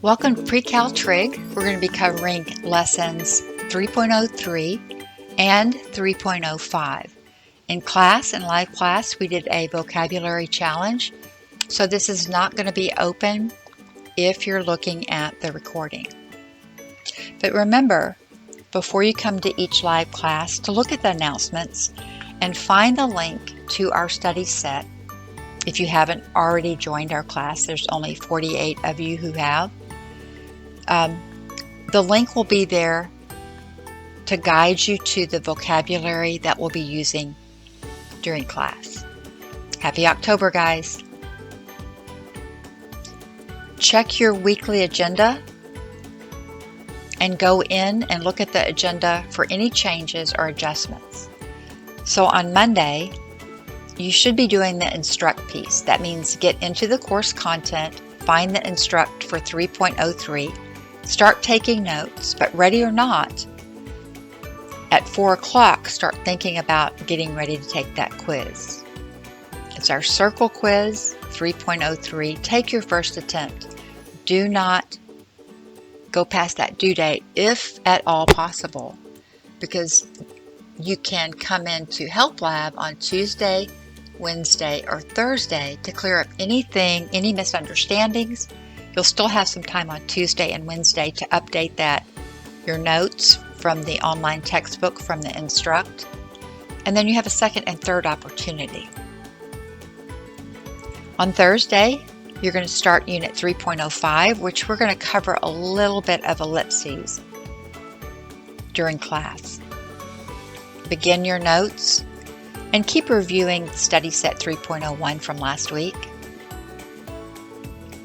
Welcome to Pre-Cal Trig. We're going to be covering lessons 3.03 and 3.05. In class, in live class, we did a vocabulary challenge. So this is not going to be open if you're looking at the recording. But remember, before you come to each live class, to look at the announcements and find the link to our study set. If you haven't already joined our class, there's only 48 of you who have. The link will be there to guide you to the vocabulary that we'll be using during class. Happy October, guys. Check your weekly agenda and go in and look at the agenda for any changes or adjustments. So on Monday, you should be doing the instruct piece. That means get into the course content, find the instruct for 3.03, start taking notes, but ready or not, at 4 o'clock, start thinking about getting ready to take that quiz. It's our circle quiz, 3.03. Take your first attempt. Do not go past that due date if at all possible, because you can come into Help Lab on Tuesday, Wednesday, or Thursday to clear up anything, any misunderstandings. You'll still have some time on Tuesday and Wednesday to update your notes from the online textbook from the Instruct. And then you have a second and third opportunity. On Thursday, you're going to start Unit 3.05, which we're going to cover a little bit of ellipses during class. Begin your notes and keep reviewing Study Set 3.01 from last week,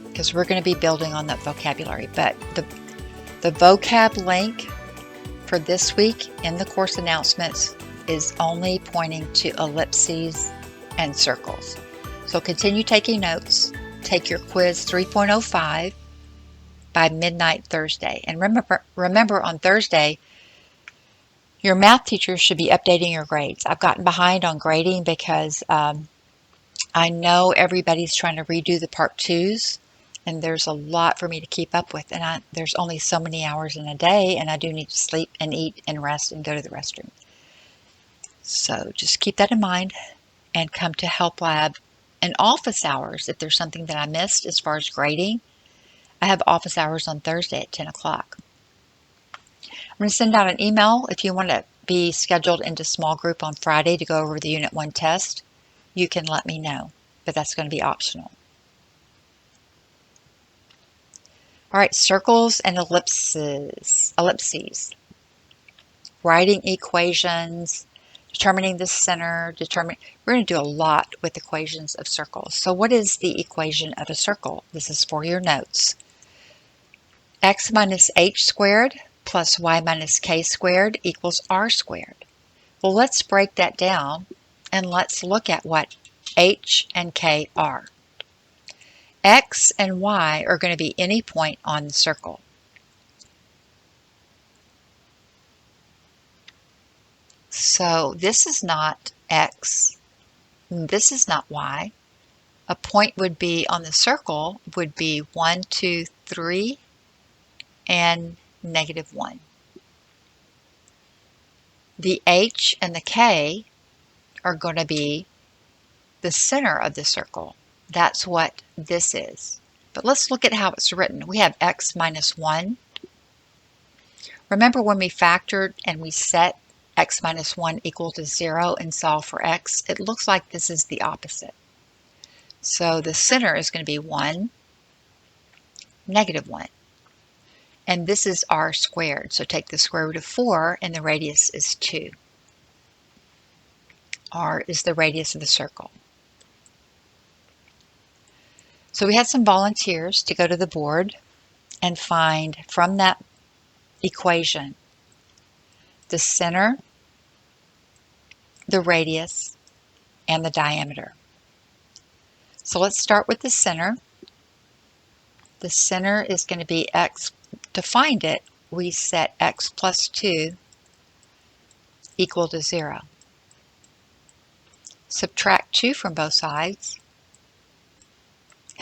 because we're going to be building on that vocabulary. But the vocab link for this week in the course announcements is only pointing to ellipses and circles. So continue taking notes. Take your quiz 3.05 by midnight Thursday. And remember on Thursday, your math teacher should be updating your grades. I've gotten behind on grading because I know everybody's trying to redo the Part 2s, and there's a lot for me to keep up with. And there's only so many hours in a day, and I do need to sleep and eat and rest and go to the restroom. So just keep that in mind and come to Help Lab and office hours if there's something that I missed as far as grading. I have office hours on Thursday at 10 o'clock. I'm going to send out an email if you want to be scheduled into small group on Friday to go over the Unit 1 test. You can let me know, but that's going to be optional. All right, circles and ellipses. Writing equations, determining the center, we're going to do a lot with equations of circles. So what is the equation of a circle? This is for your notes. X minus h squared plus y minus k squared equals r squared. Well, let's break that down and let's look at what h and k are. X and y are going to be any point on the circle. So this is not x, this is not y. A point would be on the circle would be 1, 2, 3, and -1. The h and the k are going to be the center of the circle. That's what this is. But let's look at how it's written. We have x minus 1. Remember when we factored and we set x minus 1 equal to 0 and solve for x? It looks like this is the opposite. So the center is going to be 1, -1. And this is r squared. So take the square root of 4 and the radius is 2. R is the radius of the circle. So we had some volunteers to go to the board and find from that equation the center, the radius, and the diameter. So let's start with the center. The center is going to be x. To find it, we set x plus 2 equal to 0. Subtract 2 from both sides,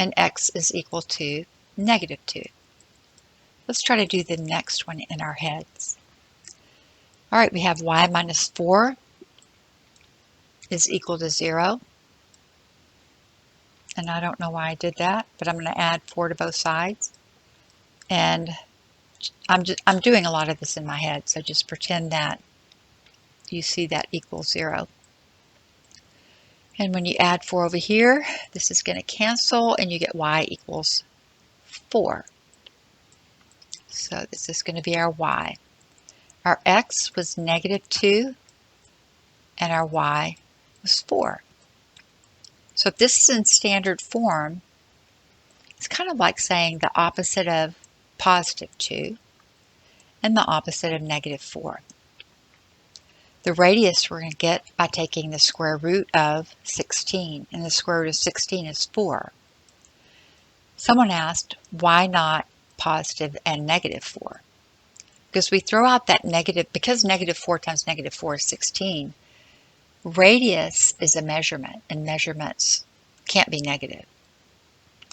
and x is equal to -2. Let's try to do the next one in our heads. All right, we have y minus 4 is equal to 0. And I don't know why I did that, but I'm going to add 4 to both sides. And I'm doing a lot of this in my head, so just pretend that you see that equals 0. And when you add 4 over here, this is going to cancel, and you get y equals 4. So this is going to be our y. Our x was -2, and our y was 4. So if this is in standard form, it's kind of like saying the opposite of +2 and the opposite of -4. The radius we're going to get by taking the square root of 16, and the square root of 16 is 4. Someone asked, why not positive and -4? Because we throw out that negative, because -4 times -4 is 16, radius is a measurement, and measurements can't be negative.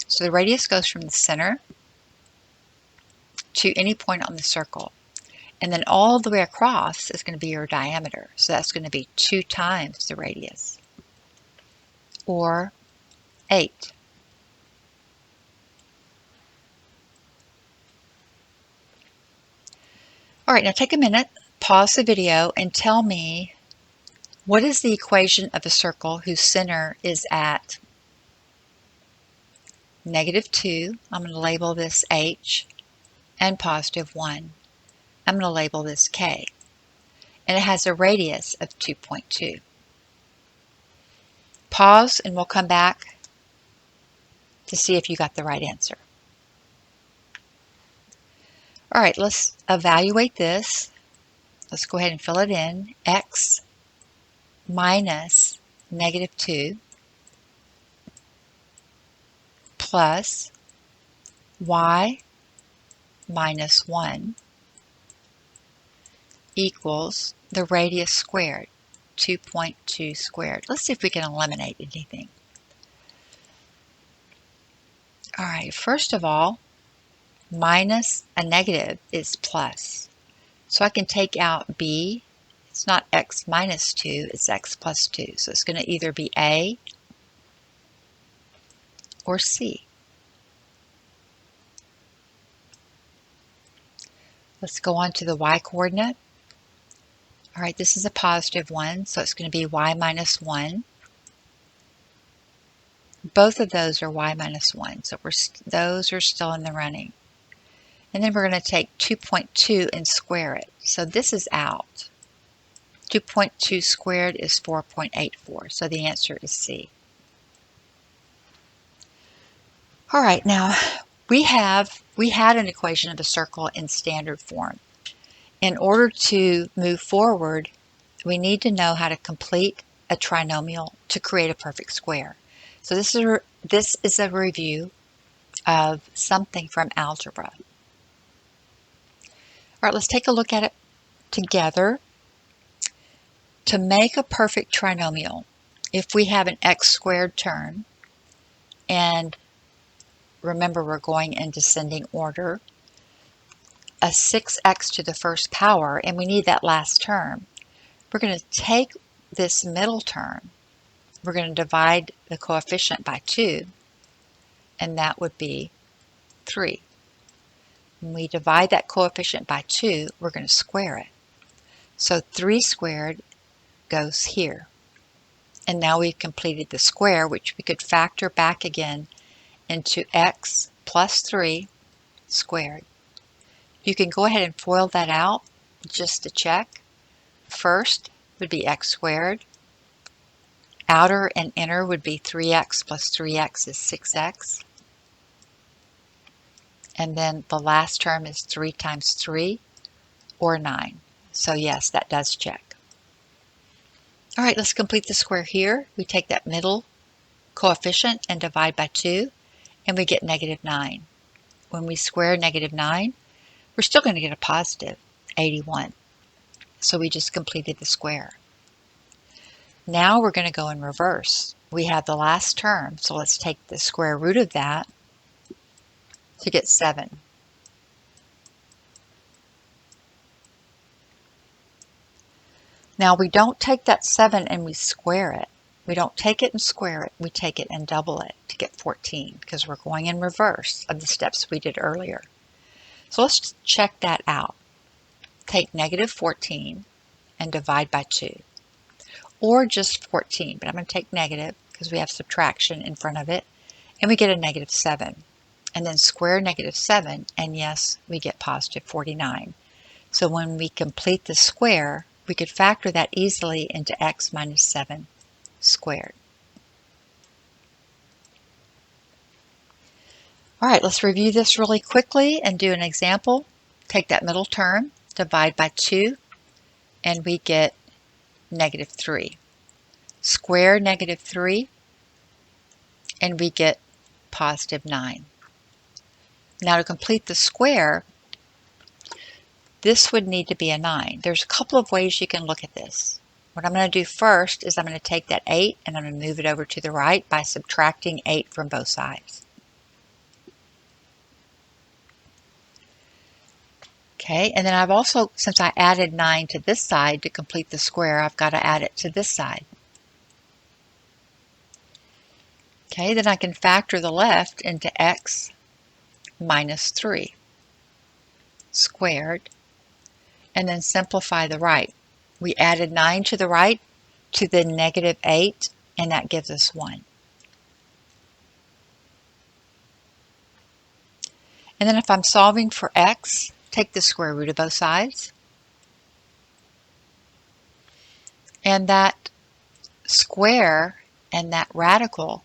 So the radius goes from the center to any point on the circle. And then all the way across is going to be your diameter. So that's going to be 2 times the radius, or 8. All right, now take a minute, pause the video, and tell me, what is the equation of a circle whose center is at -2? I'm going to label this H, and +1. I'm going to label this K. And it has a radius of 2.2. Pause, and we'll come back to see if you got the right answer. All right, let's evaluate this. Let's go ahead and fill it in. X minus -2 plus y minus 1 equals the radius squared, 2.2 squared. Let's see if we can eliminate anything. All right, first of all, minus a negative is plus. So I can take out b. It's not x minus 2, it's x plus 2. So it's going to either be A or C. Let's go on to the y coordinate. All right, this is a +1, so it's going to be y minus 1. Both of those are y minus 1, so those are still in the running. And then we're going to take 2.2 and square it. So this is out. 2.2 squared is 4.84, so the answer is C. All right, now we had an equation of a circle in standard form. In order to move forward, we need to know how to complete a trinomial to create a perfect square. So this is a review of something from algebra. All right, let's take a look at it together. To make a perfect trinomial, if we have an x squared term, and remember we're going in descending order, a 6x to the first power, and we need that last term, we're going to take this middle term, we're going to divide the coefficient by 2, and that would be 3. When we divide that coefficient by 2, we're going to square it. So 3 squared goes here. And now we've completed the square, which we could factor back again into x plus 3 squared. You can go ahead and FOIL that out just to check. First would be x squared. Outer and inner would be 3x plus 3x is 6x. And then the last term is 3 times 3, or 9. So yes, that does check. All right, let's complete the square here. We take that middle coefficient and divide by 2, and we get -9. When we square -9, we're still going to get a positive 81. So we just completed the square. Now we're going to go in reverse. We have the last term, so let's take the square root of that to get 7. Now we don't take that 7 and we square it. We don't take it and square it. We take it and double it to get 14 because we're going in reverse of the steps we did earlier. So let's check that out. Take negative 14 and divide by 2. Or just 14, but I'm going to take negative because we have subtraction in front of it. And we get a negative 7. And then square negative 7, and yes, we get positive 49. So when we complete the square, we could factor that easily into x minus 7 squared. All right, let's review this really quickly and do an example. Take that middle term, divide by 2, and we get negative 3. Square negative 3, and we get positive 9. Now to complete the square, this would need to be a 9. There's a couple of ways you can look at this. What I'm going to do first is I'm going to take that 8 and I'm going to move it over to the right by subtracting 8 from both sides. Okay, and then I've also, since I added 9 to this side to complete the square, I've got to add it to this side. Okay, then I can factor the left into x minus 3 squared, and then simplify the right. We added 9 to the right to the negative 8, and that gives us 1. And then if I'm solving for x, take the square root of both sides. And that square and that radical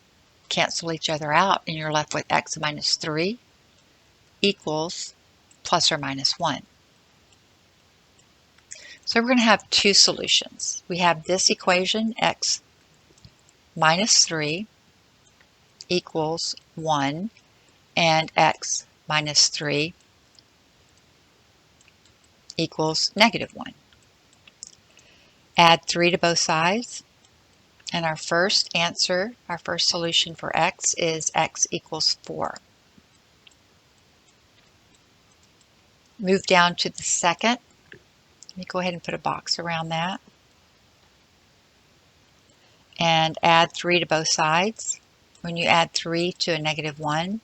cancel each other out, and you're left with x minus 3 equals plus or minus 1. So we're going to have two solutions. We have this equation, x minus 3 equals 1, and x minus 3 equals negative 1. Add 3 to both sides, and our first answer, our first solution for x is x equals 4. Move down to the second. Let me go ahead and put a box around that. And add 3 to both sides. When you add 3 to a negative 1,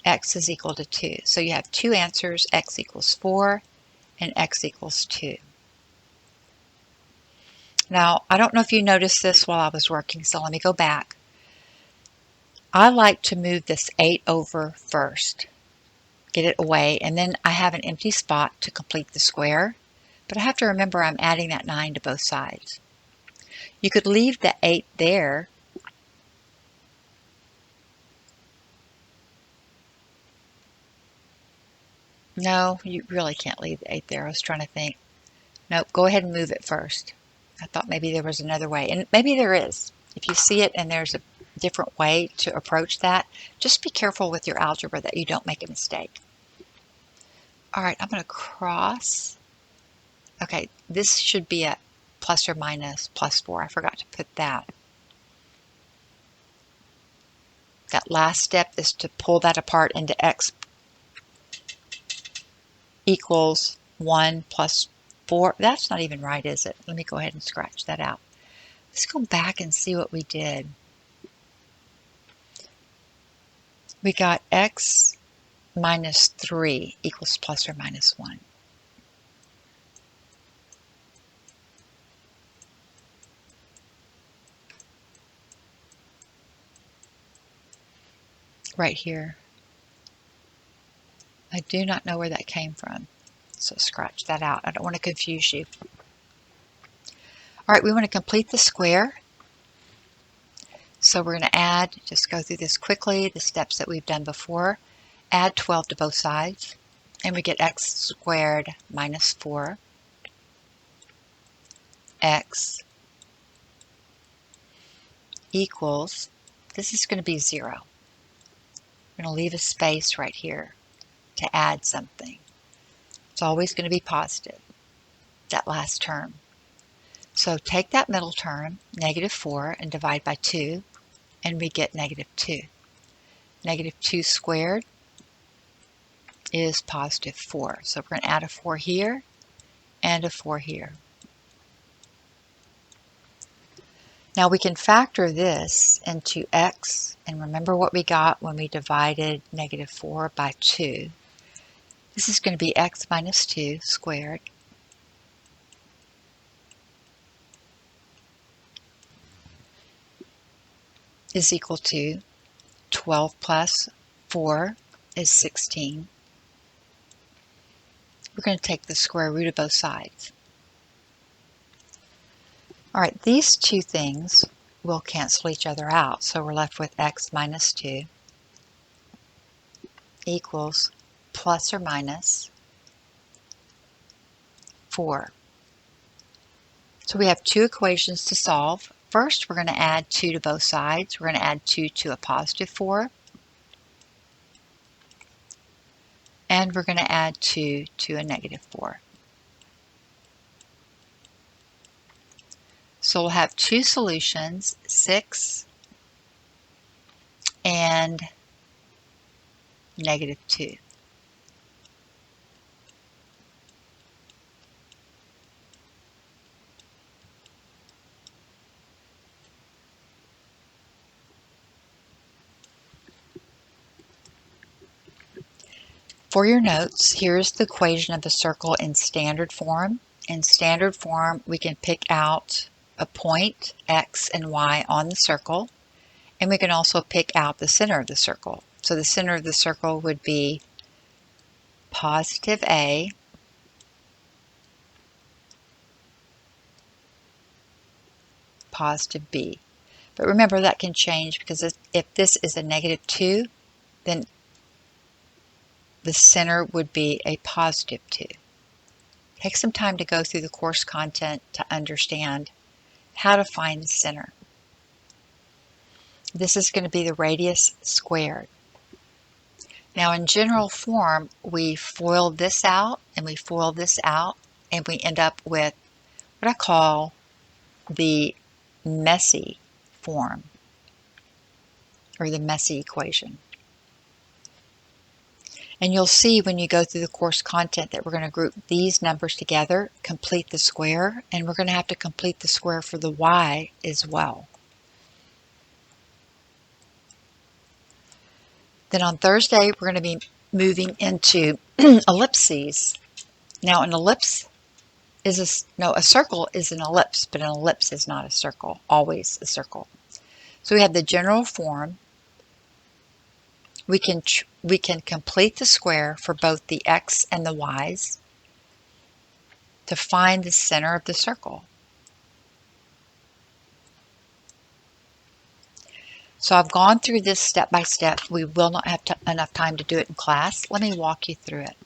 x is equal to 2. So you have two answers, x equals 4 and x equals 2. Now, I don't know if you noticed this while I was working, so let me go back. I like to move this 8 over first, get it away, and then I have an empty spot to complete the square. But I have to remember I'm adding that 9 to both sides. You could leave the 8 there. No, you really can't leave the 8 there. I was trying to think. Nope, go ahead and move it first. I thought maybe there was another way, and maybe there is. If you see it and there's a different way to approach that, just be careful with your algebra that you don't make a mistake. All right, I'm going to cross. Okay, this should be a plus or minus plus 4. I forgot to put that. That last step is to pull that apart into x equals 1 plus 4. That's not even right, is it? Let me go ahead and scratch that out. Let's go back and see what we did. We got x minus 3 equals plus or minus 1. Right here. I do not know where that came from, so scratch that out. I don't want to confuse you. All right, we want to complete the square. So we're going to add, just go through this quickly, the steps that we've done before. Add 12 to both sides, and we get x squared minus 4. X equals, this is going to be 0. We're going to leave a space right here to add something. It's always going to be positive, that last term. So take that middle term, negative 4, and divide by 2, and we get negative 2. Negative 2 squared is positive 4. So we're going to add a 4 here and a 4 here. Now we can factor this into x, and remember what we got when we divided -4 by 2. This is going to be x minus 2 squared is equal to 12 plus 4 is 16. We're going to take the square root of both sides. All right, these two things will cancel each other out, so we're left with x minus 2 equals plus or minus 4. So we have two equations to solve. First, we're going to add 2 to both sides. We're going to add 2 to a positive 4. And we're going to add 2 to a negative 4. So we'll have two solutions, 6 and -2. For your notes, here's the equation of the circle in standard form. In standard form, we can pick out a point, x and y, on the circle, and we can also pick out the center of the circle. So the center of the circle would be positive a, positive b. But remember, that can change because if this is a -2, then the center would be a positive 2. Take some time to go through the course content to understand how to find the center. This is going to be the radius squared. Now in general form, we FOIL this out and we FOIL this out, and we end up with what I call the messy form, or the messy equation. And you'll see when you go through the course content that we're going to group these numbers together, complete the square, and we're going to have to complete the square for the y as well. Then on Thursday, we're going to be moving into ellipses. Now an ellipse is a circle is an ellipse, but an ellipse is not a circle, always a circle. So we have the general form. We can complete the square for both the x and the y's to find the center of the circle. So I've gone through this step by step. We will not have enough time to do it in class. Let me walk you through it.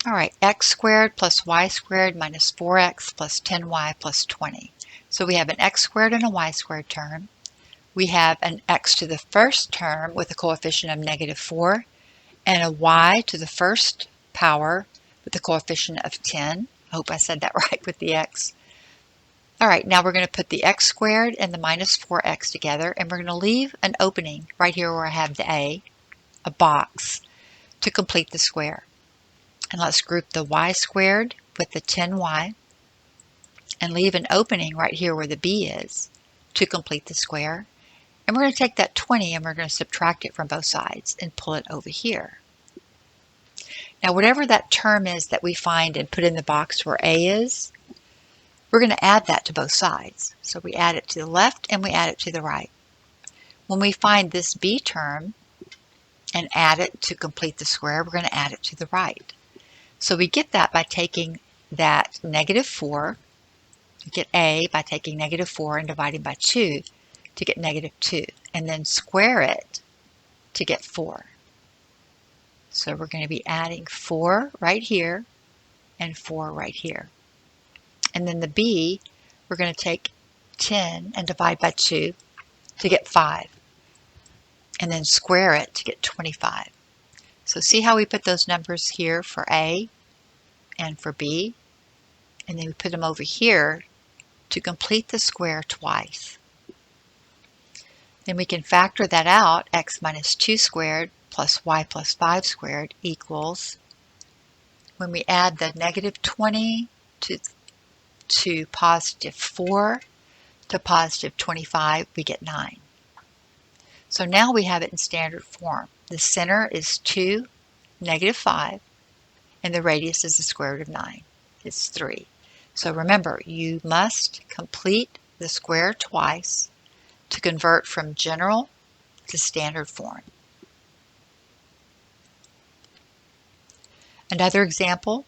All right, x squared plus y squared minus 4x plus 10y plus 20. So we have an x squared and a y squared term. We have an x to the first term with a coefficient of -4, and a y to the first power with a coefficient of 10. I hope I said that right with the x. All right, now we're going to put the x squared and the minus 4x together, and we're going to leave an opening right here where I have the a box, to complete the square. And let's group the y squared with the 10y and leave an opening right here where the b is to complete the square. And we're going to take that 20 and we're going to subtract it from both sides and pull it over here. Now whatever that term is that we find and put in the box where a is, we're going to add that to both sides. So we add it to the left and we add it to the right. When we find this b term and add it to complete the square, we're going to add it to the right. So we get that by taking that -4, we get a by taking -4 and dividing by 2 to get -2, and then square it to get 4. So we're going to be adding 4 right here and 4 right here. And then the b, we're going to take 10 and divide by 2 to get 5, and then square it to get 25. So see how we put those numbers here for a and for b, and then we put them over here to complete the square twice. Then we can factor that out. X minus 2 squared plus y plus 5 squared equals when we add the negative 20 to positive 4 to positive 25, we get 9. So now we have it in standard form. The center is 2, negative 5, and the radius is the square root of 9. It's 3. So remember, you must complete the square twice to convert from general to standard form. Another example,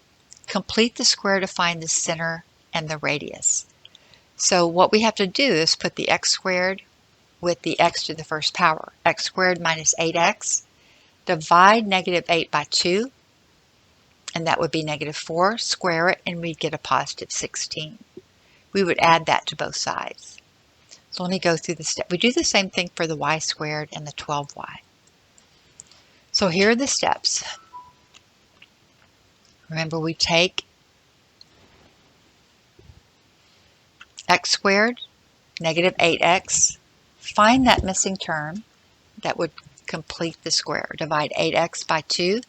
complete the square to find the center and the radius. So what we have to do is put the x squared with the x to the first power. X squared minus 8x. Divide negative 8 by 2, and that would be negative 4. Square it, and we'd get a positive 16. We would add that to both sides. So let me go through the step. We do the same thing for the y squared and the 12y. So here are the steps. Remember, we take x squared, negative 8x, find that missing term that would complete the square. Divide 8x by 2,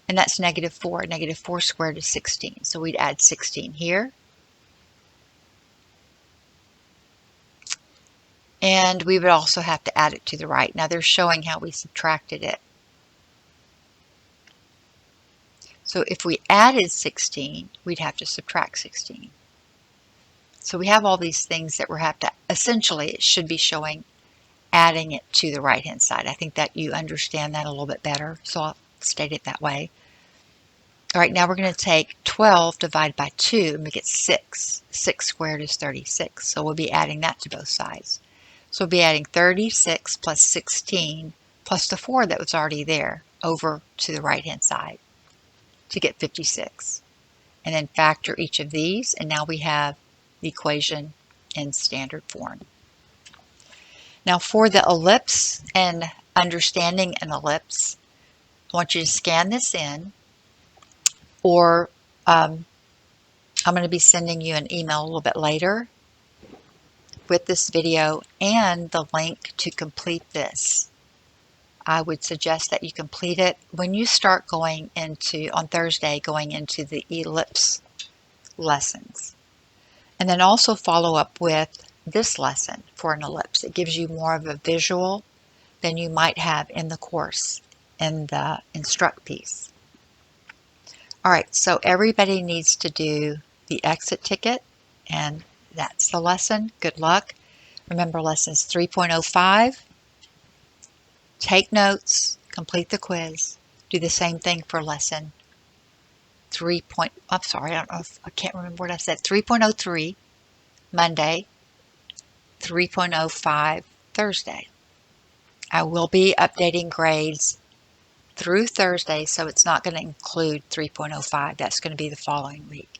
and that's negative 4. Negative 4 squared is 16. So we'd add 16 here. And we would also have to add it to the right. Now they're showing how we subtracted it. So if we added 16, we'd have to subtract 16. So we have all these things that we have to, essentially it should be showing adding it to the right hand side. I think that you understand that a little bit better, so I'll state it that way. All right, now we're going to take 12 divided by 2 and we get 6. 6 squared is 36, so we'll be adding that to both sides. So we'll be adding 36 plus 16 plus the 4 that was already there over to the right hand side to get 56. And then factor each of these, and now we have the equation in standard form. Now for the ellipse and understanding an ellipse, I want you to scan this in, or I'm going to be sending you an email a little bit later with this video and the link to complete this. I would suggest that you complete it when you start going into, on Thursday, going into the ellipse lessons. And then also follow up with this lesson for an ellipse. It gives you more of a visual than you might have in the course, in the instruct piece. All right, so everybody needs to do the exit ticket, and that's the lesson. Good luck. Remember lessons 3.05. Take notes, complete the quiz. Do the same thing for lesson 3. I'm sorry, I can't remember what I said. 3.03 Monday, 3.05 Thursday. I will be updating grades through Thursday, so it's not going to include 3.05. That's going to be the following week.